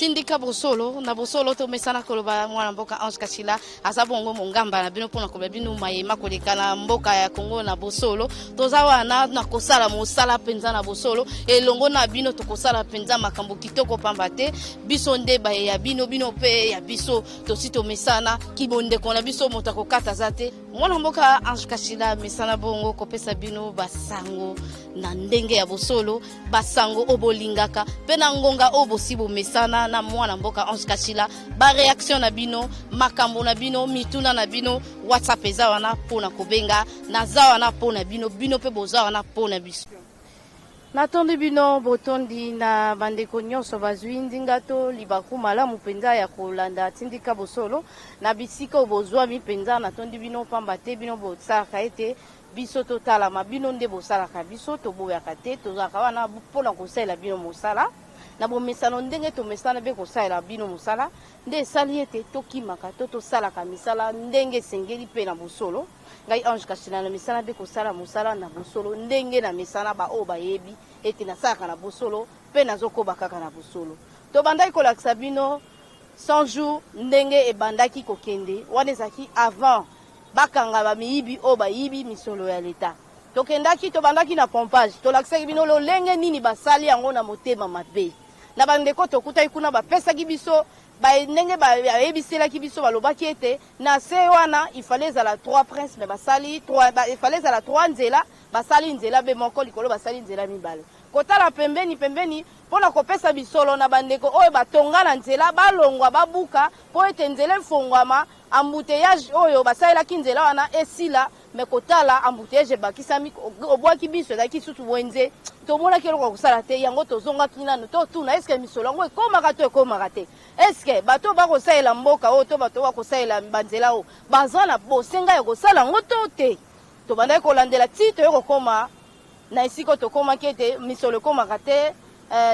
tindika bosolo na bosolo to mesana koloba mwana mboka Ange Kachila azabongo mongamba na bino pona koloba bino mayema koleka na mboka ya Kongo na bosolo tozawa na kosala mosala penza na bosolo elongo na bino tokosala penza makambo kitoko pambate biso ndeba ya bino pe ya biso tosito mesana kibonde kona biso motako kata zate mwana mboka Ange Kachila mesana bongo kopesa bino basango na ndenge ya bosolo basango obolingaka pe na ngonga obosibo mesana na mwana mboka Ange Kachila ba reaction na bino makambo na bino mituna na bino WhatsApp eza wana pona kobenga na za wana pona bino pe boza wana pona biso natondi bino botondi na bandeko nyonso bazwi ndingato libaku malamu penza ya kolanda tindika bosolo na bisika obozwa mi penza natondi bino pamba te bino bosaka ete biso totala mabino nde bosalaka biso toboyaka te tozaka wana pona kosala bino mosala na bomesano ndenge tomesana be kosala bino mosala nde esali ete tokimaka tosalaka misala ndenge sengeli pe na bosolo ngai Ange Kachila na misala be kosala mosala na bosolo ndenge na misala ba o bayebi ete nasalaka na bosolo pe nazokoba kaka na bosolo to bandaki kolakisa bino 100 jours ndenge ebandaki kokende wana ezaki avant bakanga ba miyibi o bayibi misolo ya leta tokendaki to bandaki na pompage to lakisaki bino lolenge nini basali yango na motema mabe na bandeko tokutai kuna bapesaki biso ba ndenge bayebiselaki biso balobaki ete na se wana ifale ezala 3 princes mais basali 3 ifale ezala 3 nzela basali nzela be moko likolo basali nzela mibale kotala pembeni pona kopesa bisolo na bandeko oyo batonga na nzela balongwa babuka po ete nzela efongwama embouteillage oyo basalelaki nzela wana esila me kotala embouteillage bakisami obwaki biso ezalaki susu wenze tomonaki eloko kosala te yango tozongaki nano totuna eske misolo yango ekomaka te eske bato bakosalela mboka oyo to bato bakosalela banzela oyo baza na bosenga ya kosala yango to te tobandaki kolandela ti toyokokoma na esiko tokomaki ete misolo ekomaka te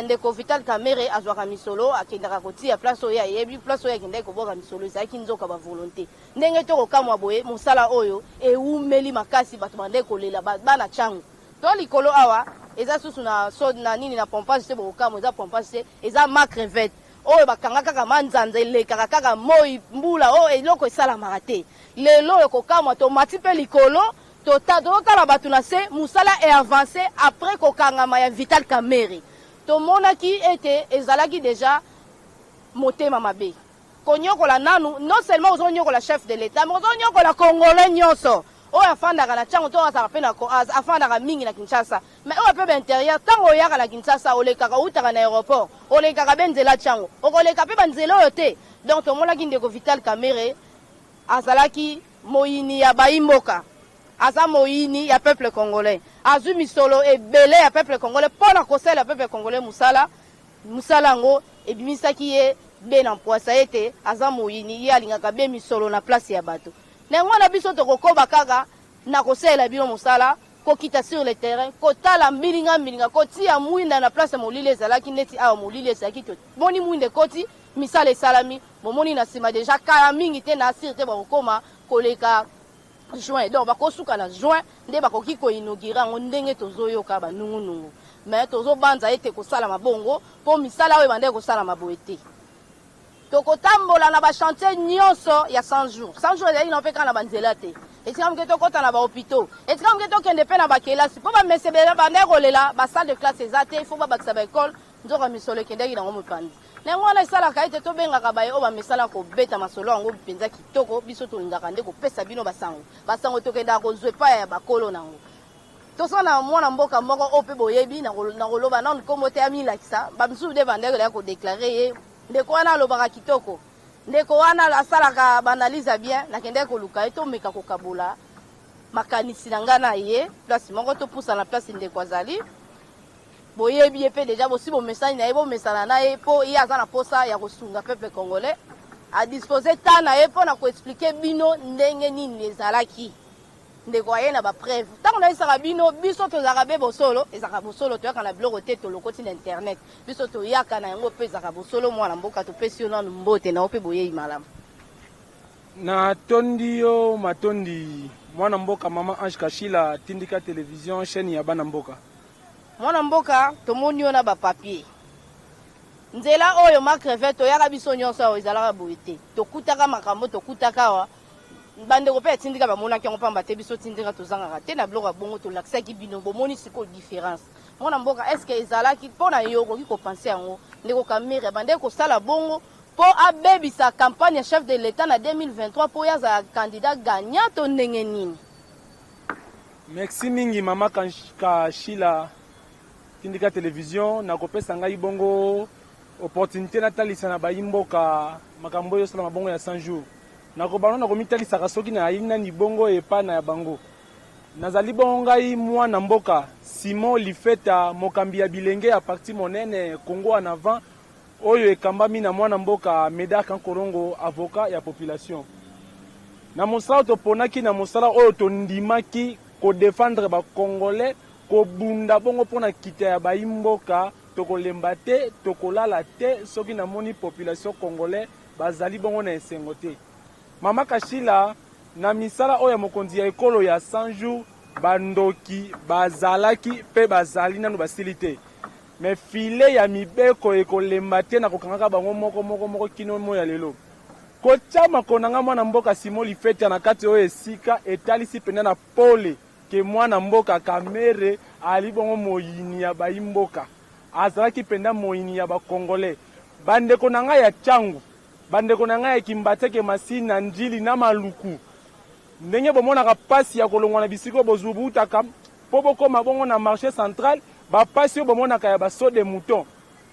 ndeko Vital Kamerhe azwaka misolo akendaka kotia place oyo ayebi place oyo akendaki koboka misolo ezalaki nzoka ba volonté ndenge tokokamwa boye mosala oyo eumeli makasi bato bandeki kolela bana changu to likolo awa eza susu na nini na pompage te bokokamwa eza pompage te eza ma crevette oyo bakanga kaka manzanza elekaka kaka moi mbula oyo eloko esalamaka te lelo ekokamwa tomati mpe likolo totala bato na se musala e avancé après kokangama ya Vital Kamerhe tomonaki ete ezalaki déjà motema mabe konyokola nanu non seulement ozonyokola chef de l'état mais ozonyokola congolais nyonso oyo afandaka na ntango to azaka mpe afandaka mingi na Kinshasa mais oyo mpe baintérieur ntango oyaka na Kinshasa olekaka outaka na aéroport olekaka be nzela ntango okoleka mpe banzela oyo te donc tomonaki ndeko Vital Kamerhe azalaki moyini ya bayimboka aza moyini ya peuple congolais azwi misolo ebele ya peuple congolais pona kosala ya peuple congolais musala ngo ebimisaki ye be na mpwasa ete aza moyini ye alingaka be misolo na place ya bato nango na biso tokokoba kaka na kosala bino musala kokita sur le terrain kotala mbilinga kotia mwinda na place molili ezalaki neti awa molili ezalaki to moni mwinde koti misala esalami bomoni na nsima deja kala mingi te na asire te bakokoma koleka juin donc bakosuka na juin nde bakoki koinaugurer yango ndenge tozoyoka banungunungu mais tozobanza ete kosala mabongo mpo misala oyo bandeke kosala maboye te tokotambola na bachantier nyonso ya 100 jours ezali na mpe kaka na banzela te etika moke tokɔta na bahôpitaux etika moke tokende mpe na bakelasi mpo bamesebele bandeke kolela basalle de classe eza te ifo babakisa baekole nzoka misolo ekendeki nango mopanzi nango wana esalaka ete tobengaka baye oyo bamesala kobeta masolo yango mpenza kitoko biso tolingaka nde kopesa bino basango tokendaka kozwa epai ya bakolo nango tosala na mwana mboka moko oyo mpe boyebi na koloba nano nkombo te amilakisa bamisusu nde bandeko ya kodeklare ye ndeko wana alobaka kitoko ndeko wana asalaka baanalyse bien nakendeki koluka ye tomeka kokabola makanisi na ngai na ye place moko topusa na place ndeko azali boyebi ye mpe deja bosi bomesani na ye bomesana na ye mpo ye aza na posa ya kosunga peuple congolais adispose ta na ye mpo na koexplike bino ndenge nini ezalaki ndeko aye na bapreuve ntango nayisaka bino biso tozalaka be bosolo ezalaka bosolo toyaka na biloko te tolokoti na internet biso toyaka na yango mpe ezalaka bosolo mwana mboka topesi yo nanu mbote na yo mpe boyei malamu natondi yo matondi mwana mboka mama Ange Kachila tindika télévision chaîne ya bana mboka mwana mboka tomoni yo na bapapier nzela oyo makreve toyaka biso nyonso awo ezalaka boye te tokutaka makambo tokutaka awa bandeko mpe atindika bamonaki yango pamba te biso tindika tozangaka te na biloko ya bongo tolakisaki bino bomoni sikoyo différence mwana mboka estce ezalaki mpo na yo okoki kopense yango ndeko Kamere bande kosala bongo mpo abebisa campagne ya chef de l'état na 2023 mpo oyo azala candidat gagnant to ndenge nini? Merci mingi mama Kashila tindika télévision nakopesa ngai bongo opportunité natalisa na bayimboka makambo yo sala mabongo ya 100 jours nakobana nakomitalisaka soki na ayina ni bongo epa na ya bango nazali bongo ngai mwana mboka Simon Lifeta mokambi ya bilenge ya parti monene Congo en avant oyo ekambami na mwana mboka Médard Kankorongo avocat ya population na mosala toponaki na mosala oyo tondimaki ko défendre ba congolais ko bunda bongo pona kita ya bayimboka tokolemba te tokolala te soki na moni population congolais bazali bongo na esengo te mama Kashila na misala oyo mokonzi ya ekolo ya 100 jours bandoki bazalaki pe bazali nanu basili te mais file ya mibeko ekolemba te na kokangaka bango moko kino mo ya lelo kochama konanga mwana mboka Simon Lifeta na kati oyo esika etalisi penda na pole ke mwana mboka Kamere ali bongo moyini ya bayimboka azalaki penda moyini ya bakongolais bandeko nanga ya changu bandeko nanga ya Kimbateke Masini na Njili na Maluku ndenge bomonaka pasi ya kolongwa na bisiko bozubutaka po bokoma bongo na marché central bapasi oyo bomonaka ya baso de mouton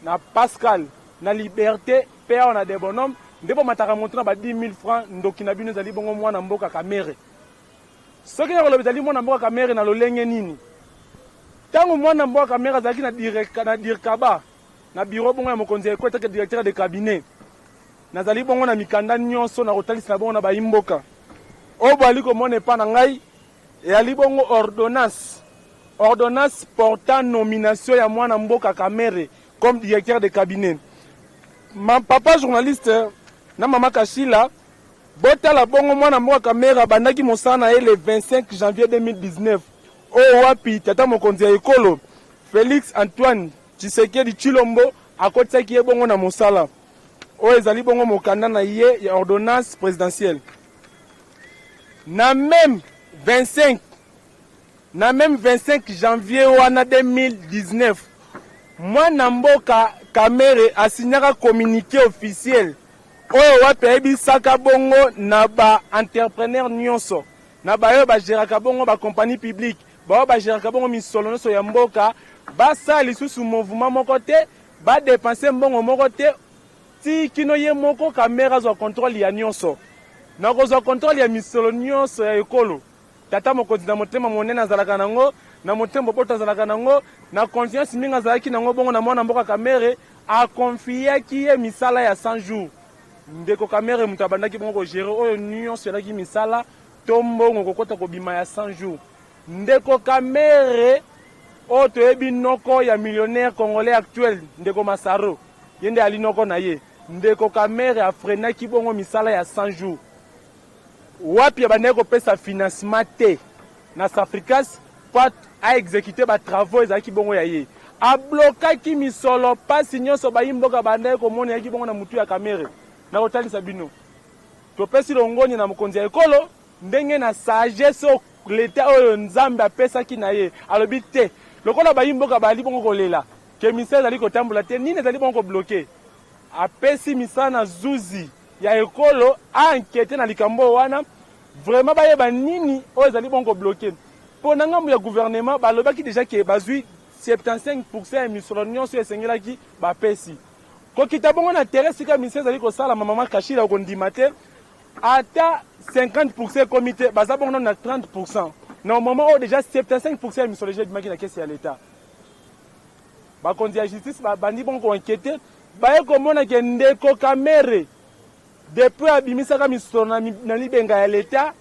na Pascal na Liberté pe awa na de bonhomme nde bomataka moto na ba 10 000 francs ndoki na bino ezali bongo mwana mboka Kamere soki na koloba ezali mwana mboka Kamere na lolenge nini tango mwana mboka Kamere azalaki na dirkaba na bureau bongo ya mokonzi ya ekolo etake directeur de cabinet nazali bongo na mikanda nyonso na kotalisa bongo na bayimboka oyo boali komona epa na ngai eyali bongo ordonnance portant nomination ya mwana mboka Kamere comme directeur de cabinet papa journaliste na mama Kashila botala bongo mwana mboka Kamere abandaki mosala na ye le 25 janvier 2019 oyo wapi tata mokonzi ya ekolo Félix Antoine Tshisekedi Tshilombo akotisaki ye bongo na mosala oyo ezali bongo mokanda na ye ya ordonnance présidentielle na même 25 janvier wana 2019 mwana mboka Kamere asignaka communiqué officiel oyo wapi ayebisaka bongo na ba entrepreneur nyonso na bayo bageraka bongo ba compagnie publique bayo bageraka bongo misolo nyonso ya mboka basala lisusu mouvement moko te badepense mbongo moko te ti kino ye moko Kamere azwa contrôle ya nyonso na kozwa contrôle ya misolo nyonso ya ekolo tata mokonzi na motema monene azalaka nango na motema boto azalaka nango na confiance mingi azalaki nango bongo na mwana mboka Kamere akonfiaki ye misala ya 100 jours ndeko Kamere mutu abandaki bongo kogere oyo nyonso elaki misala to mbongo kokota kobima ya 100 jours ndeko Kamere oyo toyebi noko ya millionnaire congolais actuel ndeko Masaro ye nde ali noko na ye ndeko Kamere afrenaki bongo misala ya 100 jours wapi abandaki kopesa financement te na Safricas po aexécuter batravaux ezalaki bongo ya ye ablokaki misolo pasi nyonso bayimboka bandaki komona yaki bongo na mutu ya Kamere na kotalisa bino topesi longoni na mokonzi ya ekolo ndenge na sagesse leta oyo Nzambe apesaki na ye alobi te lokola bayimboka bali bongo kolela ke misala ezali kotambola te nini ezali bongo kobloke apesi misala na zuzi ya ekolo enquête na likambo wana vraiment bayeba nini oyo ezali bongo bloqué po na ngambo ya gouvernement balobaki déjà ke bazwi 75% ya misolo nyonso esengelaki bapesi kokita bongo na terrain sika misala ezali kosala mama Kashila okondima te ata 50% comité baza bongo na 30% na au moment où déjà 75% ya misolo déjà bimaki na kesi ya l'état bakonzi ya justice bandi bongo koenquête baye komona ke ndeko Kamere depuis abimisaka misolo na libenga ya l'état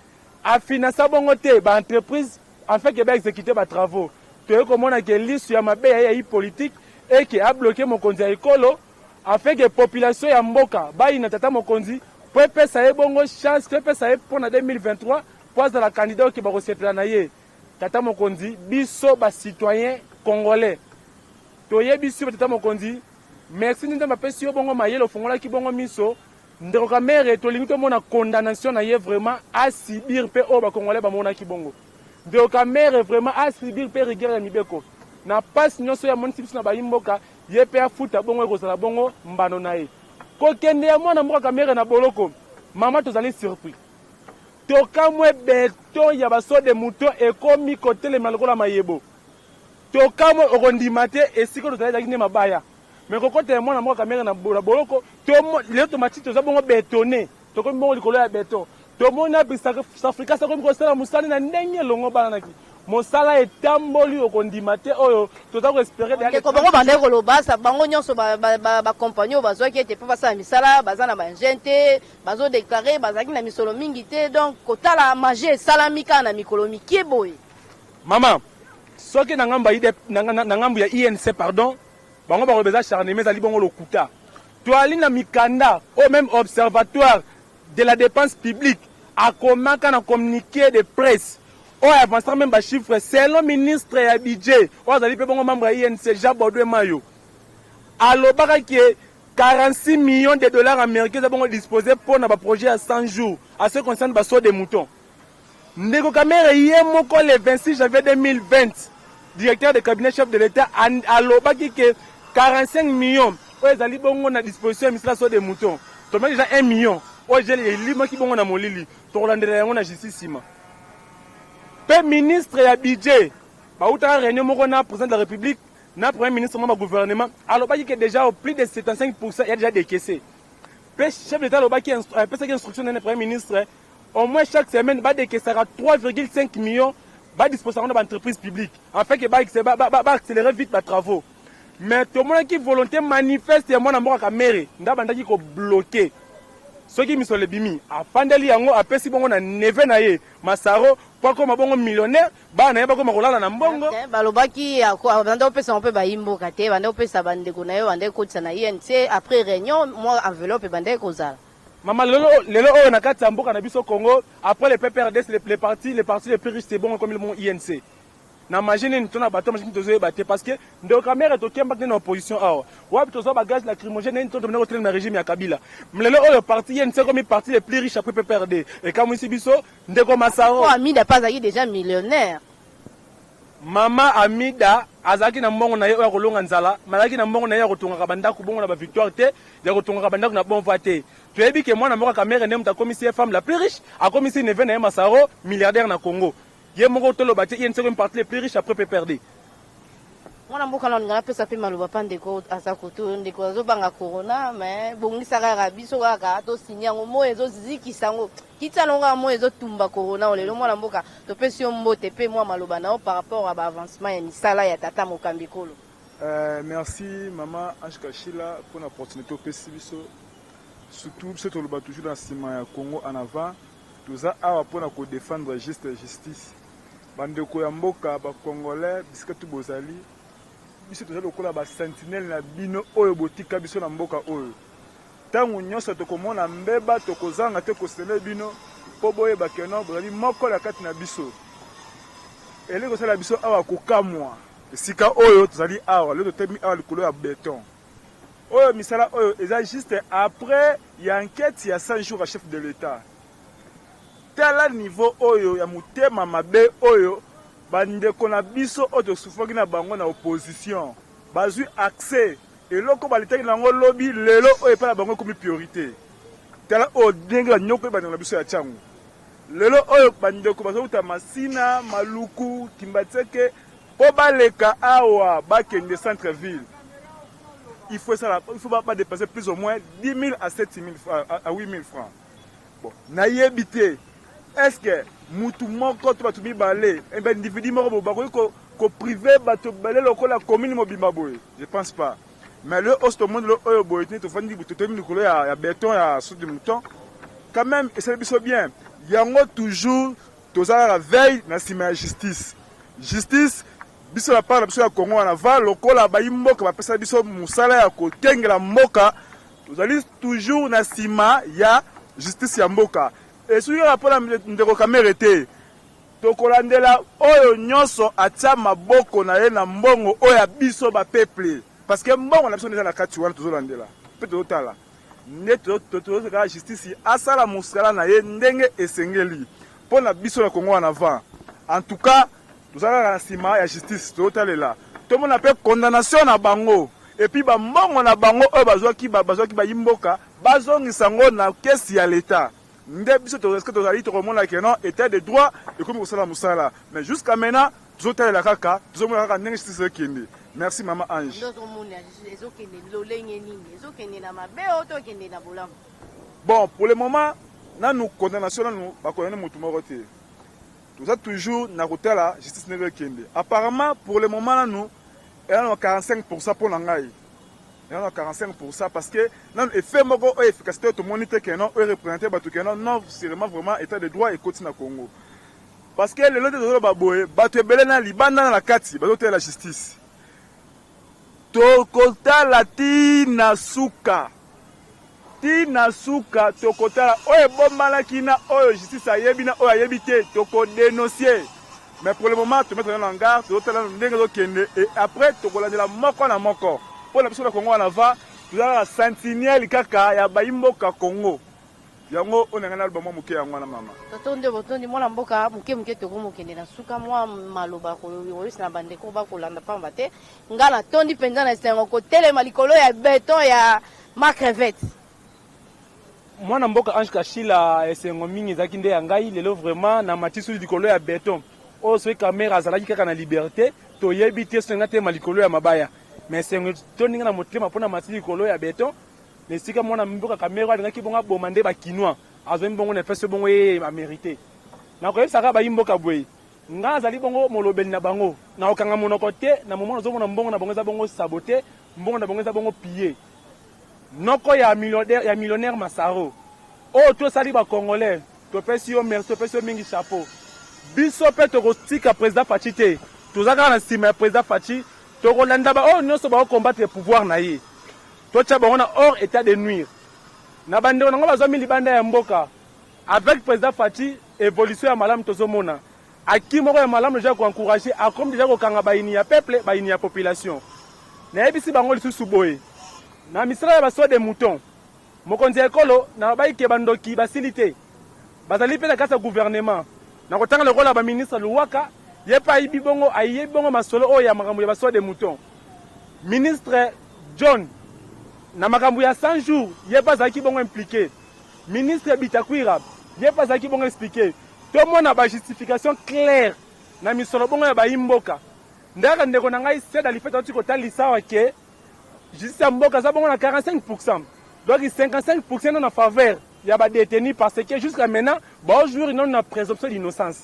afinansa bongo te ba entreprise afin que ba exécuter ba travaux toye komona ke lisu ya mabe ya politique et que a bloqué mokonzi ya ekolo afin que population ya mboka bayina tata mokonzi po pesa ye bongo chance po pesa ye pona 2023 poise la candidat qui ba recevra na ye tata mokonzi biso ba citoyen congolais toye biso tata mokonzi merci nde bapesi yo bongo mayele ofongolaki bongo miso ndeko Kamere tolingi tomona condamnation na ye vraiment asibir mpe oyo bakongolais bamonaki bongo ndeko Kamere vraiment asibir mpe rigueur ya mibeko na pasi nyonso ya monisi biso na bayimboka ye mpe afuta bongo ekozala bongo mbano na ye kokende ya mwana mboka Kamere na boloko mama tozali surpris tokamwe beto ya basode muto ekomi kotelema lokola mayebo tokamwe okondima te esika tozali nde mabaya mais kokota ya mwana mboka Kamere na boloko lelo tomati toza bongo betone tokomi bongo likolo ya beton tomoni Afrika sakomi kosala mosala na ndenge elongo bananaki mosala etamboli okondima te oyo toza koespere bango bande koloba bango nyonso bakompagnie oyo bazwaki ete mpo basala misala baza na baingene te bazodeklare bazalaki na misolo mingi te donc kotala maje esalami kaka na mikolo mikie boye mama soki na ngambo ya INC pardon bango bakobeza charneme ezali bongo lokuta toali na mikanda au même observatoire de la dépense publique akomaka na communiqué de presse oyo avancera même bachiffre selon ministre ya budget oyo azali mpe bongo membre ya INC Jean Baudouin Mayo alobaka ke 46 millions de dollars américains eza bongo disposé mpo na baprojet ya 100 jours à ce qui concerne baso de mouton ndeko Kamere ye moko le 26 janvier 2020 directeur de cabinet chef de l'état alobaki ke 45 millions oyo ezali bongo na disposition ya misala so de mouton tomai déjà 1 million oyo elimaki bongo na molili tokolandela yango na justice nsima mpe ministre ya budget bautaka réunion moko na président de la république na premier ministre mwa gouvernement alobaki ke déjà au plus de 75% ya déjà décaissé mpe chef d'état alobaki apesaki instruction nene premier ministre au moins chaque semaine badécaissera 3,5 millions badisposera na baentreprise publique afin ke baaccélérer vite batravaux mais tomonaki volonté manifeste ya mwana mboka Kamere nda bandaki kobloke soki misolo ebimi afandeli yango apesi bongo na neve na ye Masaro po akoma bongo millionnaire bana na ye bakoma kolala na mbongo balobaki banda opesa mpe bayimboka te banda opesa bandeko na ye banda ekotisa na INC après réunion mwa enveloppe banda ekozala mama lelo oyo na kati ya mboka na biso Congo après le PPRD les partis les plus riches c'est bon comme le INC na majine ni tona bato majine tozo ebate parce que ndeko Kamere tokemba na opposition awa wapi tozo ba gaz lacrymogène ni tozo na hotel na régime ya Kabila mlelo oyo parti INC comme parti les plus riches après PPRD et comme ici biso ndeko Masaro Amida pas aki déjà millionnaire mama Amida azaki na mbongo na ye oyo kolonga nzala malaki na mbongo na ye kotonga bandako bongo na ba victoire te ya kotonga bandako na bon voix te toyebi ke mwana mboka Kamere ne muta commissaire femme la plus riche a commissaire neve na ye Masaro milliardaire na Congo ye moko tolo bati une seconde partie les plus riches après PPRD mwana mboka na ngala pesa pe maloba pandeko asakutu ndeko azobanga corona mais bongisa kaka biso kaka to sinyango mo ezo zikisango kitalonga mo ezo tumba corona olelo mwana mboka to pesi yo mbote pe mwa maloba nao par rapport à avancement ya misala ya tata Mokambikolo merci maman Ange Kachila pour l'opportunité au pesi biso surtout ce to loba toujours dans sima ya Congo en avant toza awa pona ko défendre justice bandeko ya mboka ba congolais bisika tu bozali biso toza lokola ba sentinelle na bino oyo botika biso na mboka oyo tangu nyonso tokomona mbeba tokozanga te kosele bino po boyeba keno bozali moko la kati na biso eleko sala biso awa kokamwa esika oyo tozali awa lelo totemi awa likolo ya béton oyo misala oyo eza juste après ya enquête ya 100 jours à chef de l'état tala niveau oyo ya mutema mabe oyo bandeko na biso oyo tosufaki na bango na opposition bazwi accès eloko balitaki nango lobi lelo oyo epai na bango ekomi priorité tala oyo ndenge banyoko oyo bandeko na biso ya tiango lelo oyo bandeko bazouta Masina Maluku Kimbateke po baleka awa bakende centre ville il faut pas dépasser plus ou moins 10 000 à 7 000 à 8 000 francs bon nayebi te est-ce que mutu moko to batu mibale et ben individu moko bakoki ko privé batu balé lokola commune mobimba boye je pense pas mais le host monde le oyo boye to fandi butu to mikolo ya béton ya sous de mouton quand même et c'est biso bien yango toujours tozala la veille na sima justice biso la part biso ya Congo na va lokola ba imboka ba pesa biso musala ya ko tengela mboka tozali toujours na sima ya justice ya mboka et sur rapport à ndeko Kamere te tokolandela oyo nyonso atia maboko na ye na mbongo oyo biso ba peuple parce que mbongo na biso neza na kati wana tozolandela mpe tozotala nde tozokaka justice asala mosala na ye ndenge esengeli mpo na biso na Congo en avant. En tout cas tozalaka na nsima ya justice tozotalela tomona mpe condamnation na bango epuis bambongo na bango oyo bazwaki bayimboka bazongisa yango na kesi ya leta nde biso toreske tozali tokomona ke non état de droit ekomi kosala mosala mais jusqu'à maintenant tozotalela kaka tozomona kaka ndenge justice ekende. Merci Maman Ange. Bon, pour le moment, nous condamnation nous pas connaître mutu moko te. Nous avons toujours na côté la justice ne kende. Apparemment pour le moment nous il y a 45% pour nangai. Il y a 45% parce que non effet moko o efficacité to moniteur que non représenter batu que non c'est vraiment état de droit et côté na Congo. Parce que le lot de baboye batu ebele na libanda na la kati bato la justice. Tokotala tina suka tokotala oyo bombalaki na oyo justice ayebi na oyo ayebi te toko dénoncer mais pour le moment to mettre en garde tokotala ndenge zokende et après tokolandela moko na moko pour la biso na Congo en avant tozala sentinelle kaka ya bayimboka Congo yango onanga na album moke yango na mama totonde botondi mwana mboka muke toko mokende na suka mwa maloba ko yoyisi na bandeko ba kolanda pamba te ngala tondi penza na sengo ko telema likolo ya beton ya macrevette mwana mboka Ange Kashila esengo mingi ezaki nde ya ngai lelo vraiment na matisu likolo ya beton oyo soki kamera azalaki kaka na liberté toyebi te songa te malikolo ya mabaya mais esengo toninga na motema mpona matisi likolo ya beton nesika mwana mboka kamera alingaki bongo aboma nde bakinois azwi bongo na epesi bongo ye amérité nakoyebisaka bayimboka boye nga azali bongo molobeli na bango na okanga monoko te na momo nazomona mbongo na bango eza bongo sabote mbongo na bango eza bongo pillé noko ya millionnaire Masaro oyo tosali bacongolais topesi yo merci topesi yo mingi chapeau biso mpe tokotika président Faci te toza kaka na nsima ya président Faci tokolanda oyo nyonso bakokombattre pouvoir na ye totia bango na hors état de nuire na bandeko nango bazwami libanda ya mboka avec président Faci évolution ya malamu tozomona aki moko ya malamu deja koencourager akomi deja kokanga bayini ya peuple bayini ya population nayebisi bango lisusu boye na misala ya basoa de mouton mokonzi ya ekolo na bayike bandoki basili te bazali mpe na kati ya gouvernement na kotanga lokola baministre Luwaka ye mpe ayebi bongo masolo oyo ya makambo ya basoa de mouton ministre John na makambo ya 100 jours ye mpe azalaki bongo impliqué ministre Bitakwira ye mpe azalaki bongo expliqué tomona bajustification claire na misolo bongo ya bayimboka ndaka ndeko na ngai seda lifeta oti kotalisa awa ke justice ya mboka aza bongo na 45%. Donc 55% non en faveur ya badétenu parce que jusqu'à maintenant baojouir non na présomption d'innocence.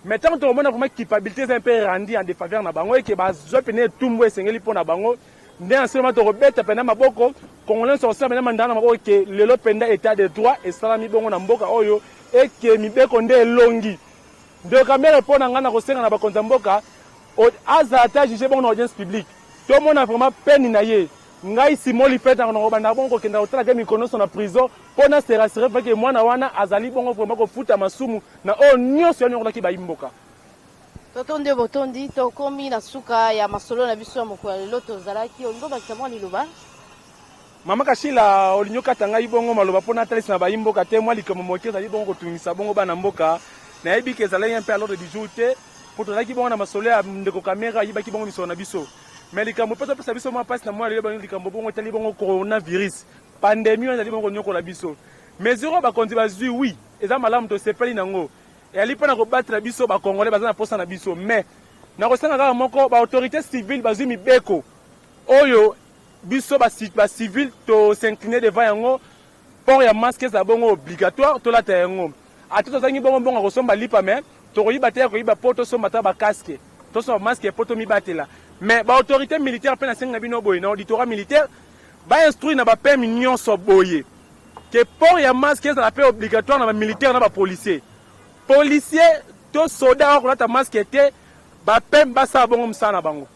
Maintenant tout le monde a vraiment culpabilité un peu rendu en défaveur na bango et que bazwa pene tumbo esengeli po na bango nde enseignement to robeta pena maboko congolais sont ça maintenant mandana maboko ke lelo penda état de droit et salami bongo na mboka oyo et que mibeko nde longi de kamera po na ngana ko senga na bakonza mboka azata juger bongo na audience publique tout le monde a vraiment peine na ye ngai simoli feta na ngobanda bongo kenda otala ke mikono so na prison pona se rassurer fait que mwana wana azali bongo vraiment ko futa masumu na o nyonso yango ki bayimboka totonde botondi tokomi na suka ya masolo na biso ya mokolo lelo tozalaki olingo bakisamo liloba Mama Kashila olinyoka tanga ibongo maloba pona talisi na bayimboka te mwa likomo moke zali bongo kotungisa bongo bana mboka na yebi ke zalaki un peu à l'ordre du jour te pour tozalaki bongo na masolo ya ndeko kamera yibaki bongo miso na biso mais likambo peut pesa biso mwa passe na mwa lelo likambo bongo tali bongo coronavirus pandémie on zali bongo nyoko la biso mais zéro ba konzi bazui oui eza malamu to sepeli nango et ali pona ko battre biso ba congolais bazana posa na biso mais na ko sanga kaka moko ba autorité civile bazui mibeko oyo biso ba civil to s'incliner devant yango port ya masque za bongo obligatoire to la ta yango ati to zangi bongo bongo ko somba lipa mais to ko yiba te ko yiba poto somba ta ba casque to so masque poto mi batela mais ba autorité militaire pe na senga bino boye na auditorat militaire ba instruire na ba permis nyonso boye que port ya masque za pe obligatoire na ba militaire na ba policier to soldat ko ta masque te ba pem ba sa bongo msana bango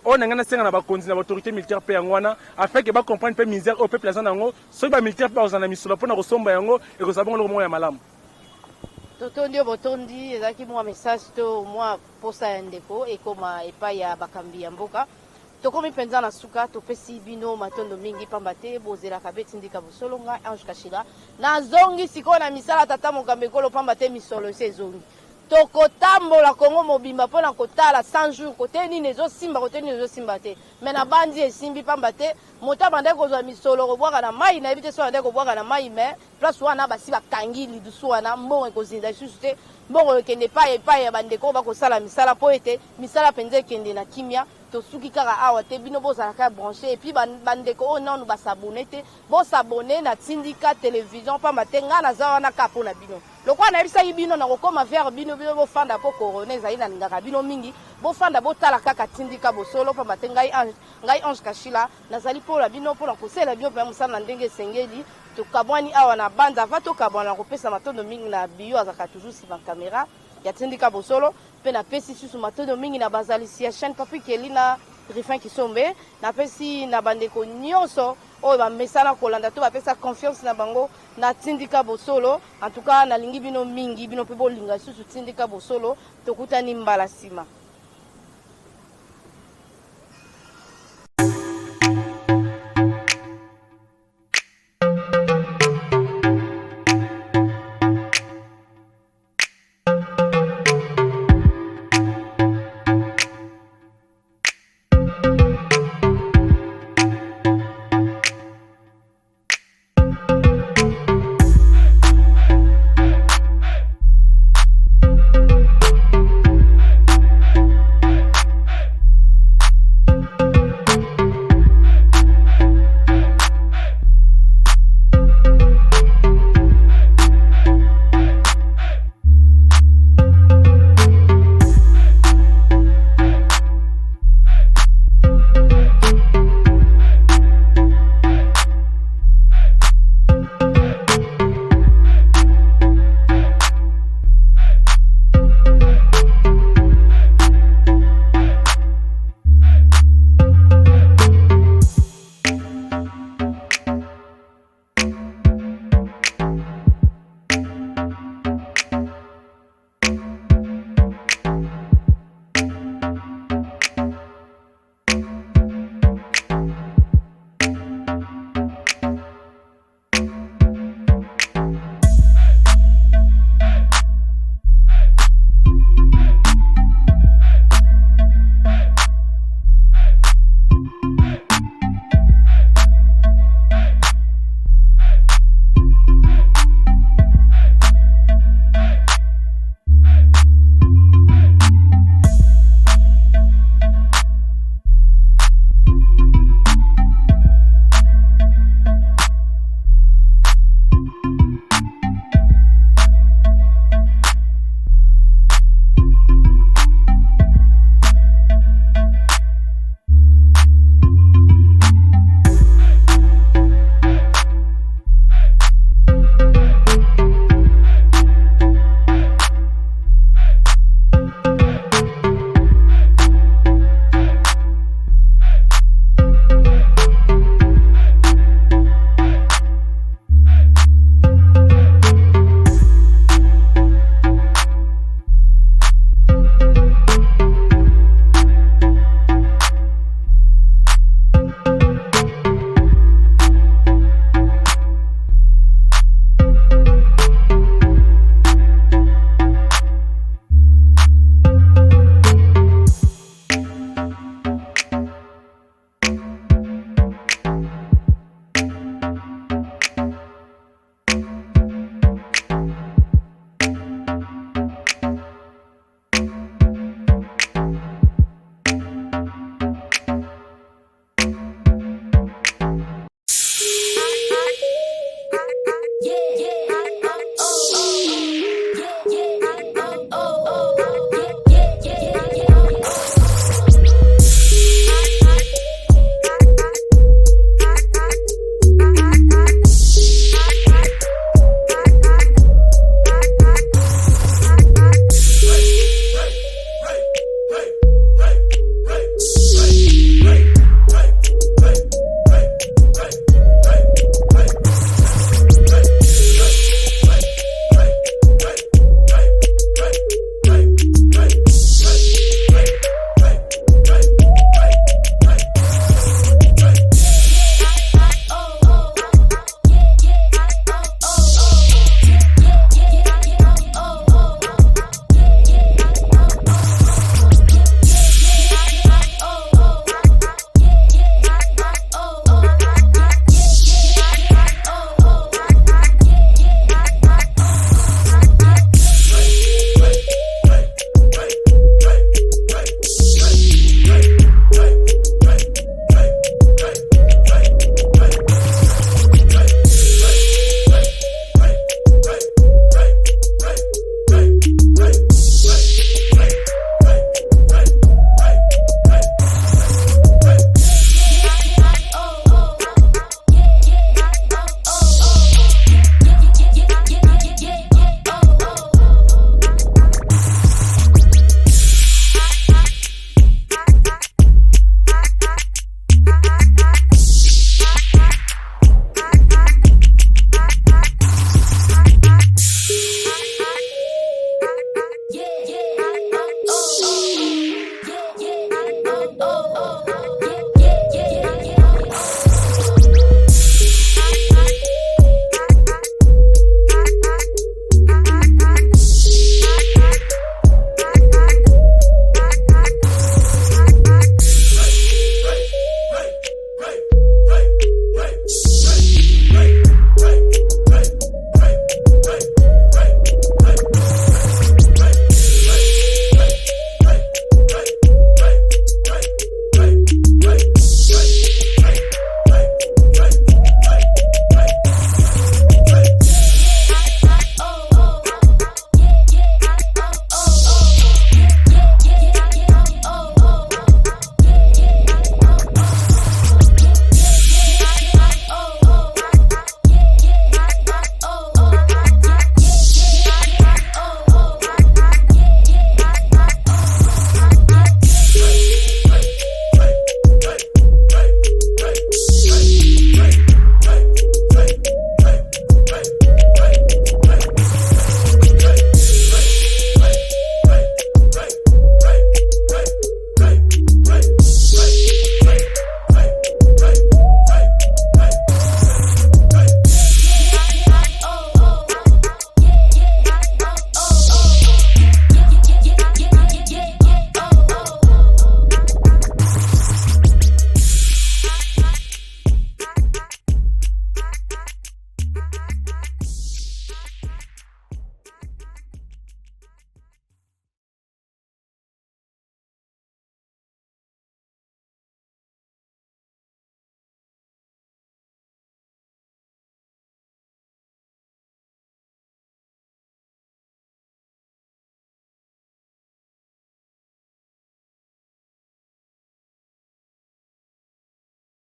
on a ngana senga na ba konzi na autorité militaire pe yangwana afin que ba comprendre pe misère au peuple azana ngo so ba militaire pe ozana misolo pona ko somba yango e ko sabongo lo ya malamu totondi botondi ezaki mwa message to mwa posa ya ndeko ekoma epai ya bakambi ya mboka tokomi mpenza na suka topesi bino matondo mingi pamba te bozelaka be tindika bosolo nga Ange Kashila nazongi sikoyo na misala tata mokambe ekolo pamba te misolo esi ezongi tokotambola Kongo mobimba mpona kotala 100 jours kote nini ezosimba kote nini ezosimba te me na bandi esimbi pamba te moto abandaki kozwa misolo kobwaka na mai nayebi te so abandaki kobwaka na mai me place wana basi bakangi lidusu wana mbongo ekozinda lisusu te mbongo ekende epai ya bandeko oyo bakosala misala mpo ete misala mpenza ekende na kimia tosuki kaka awa te bino bozalaka branché epuis bandeko oyo nanu basabone te bosabone na tindika télévision pamba te ngai naza wana kaka mpo na bino lokwa nayebisaki bino na kokoma vers bino bofanda mpo korona ezali na lingaka bino mingi bofanda botala kaka tindika bosolo pamba te ngai Ange Kashila nazali mpo na bino mpona kosala bino mpenza mosala na ndenge esengeli tokabwani awa na banda ava tokabwana na kopesa matondo mingi na bio azalaka toujours nsima kamera ya tindika bosolo mpe napesi susu matondo mingi na bazalisi ya chaîne Papi Kelly na Rifin Kisombe napesi na bandeko nyonso oyo bamesana kolanda to bapesa confiance na bango na tindika bosolo en tout cas nalingi bino mingi bino mpe bolinga susu tindika bosolo tokutani mbala nsima